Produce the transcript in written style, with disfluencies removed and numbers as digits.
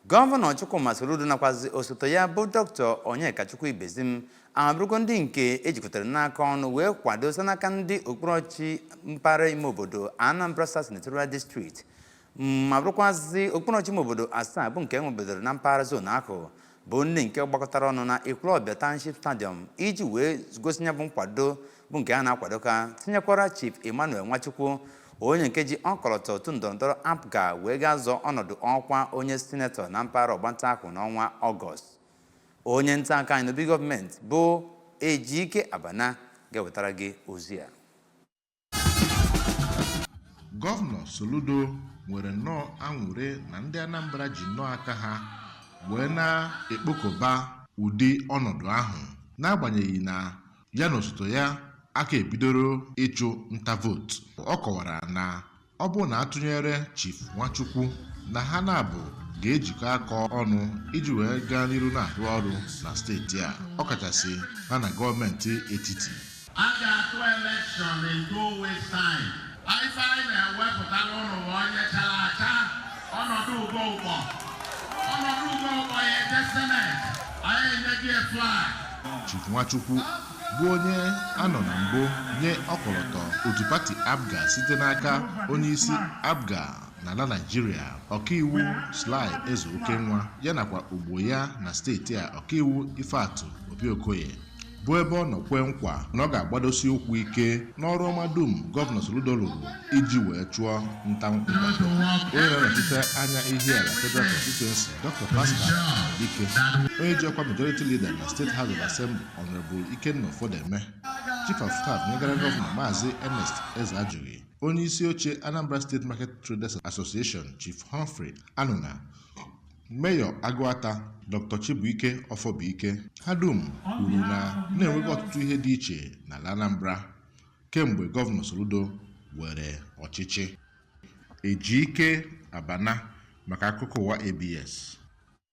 Gọvanọ Chukwuma Soludo nakwazi osote ya bụ Dr. Onyekachukwu Ibezim abụrụgo ndị nke ejikọtara n'aka ọnụ wee kwado site n'aka ndị okpukperechi mpaghara ime obodo Anambra Senatorial District ma bụrụkwazị okpukperechi ime obodo asaa bụ nke enwebedoro na mpaghara zon ahụ bụ ndị nke gbakọtara ọnụ na Ikwulọbịa Township Stadium iji wee gosi ya bụ nkwado bụ nke a na-akwado ka tinyekwara Chief Emmanuel Nwachukwu onye nke ji ọkọlọtọ otu ndọrọndọrọ APGA wee gaa zọọ ọnọdụ ọkwa onye sinetọ na mpaghara ọgbanta ahụ n'ọnwa Ọgọst. Onye nta aka anyị n'obi gọọmenti bụ Ejike Abana ga-ewetara gị ozi a. Gọvanọ Soludo nwere nnọọ aṅụrị na ndị Anambra ji nnọọ aka ha wee na-ekpokọba ụdị ọnọdụ ahụ n'agbanyeghị na ya na osote ya aka ebidoro ịchụ nta vootu. Ọ kọwara na ọ bụ na atụnyere Chief Nwachukwu na ha na-abụ ga-ejikọ aka ọnụ iji wee gaa n'iru na-arụ ọrụ na steeti a ọkachasị ha na gọọmenti etiti. A ga-atụ elekshọn in 2 weeks time. Ife anyị na-ewepụta n'ụlọ onye chara acha ọnọdụ ugo ụgbọ ya eje seneti anyị enye gị flag. Chief Nwachukwu bụ onye anọ na mbụ nye ọkọlọtọ otu pati APGA site n'aka onye isi APGA n'ala Naịjirịa ọkaiwu Sly Ezeokenwa ya nakwa ogbo ya na steeti a ọkaiwu Ifeatụ Obi-Okoye bụ ebe ọ nọ kwe nkwa na ọ ga-agbadosi ụkwụ ike n'ọrụ ọma dum Gọvanọ Soludo rụrụ iji wee chụọ nta nkwụ. Onye na-anọchite anya Ihiala Federal Constituency Dr. Pascal Dike, onye ji ọkwa Majority Leader na State House of Assembly Honorable Ikenna Ofodeme, Chief of Staff nyegara Gọvanọ Maazị Ernest Ezeajughi, onye isi oche Anambra State Market Traders Association Chief Humphrey Anuna, Mayor Agụata Dr. Chibuike Ọfọbụike, ha dum kwuru na na-enweghị ọtụtụ ihe dị iche n'ala Anambra kemgbe Gọvanọ Soludo were ọchịchị. Ejike Abana maka akụkọ ụwa ABS.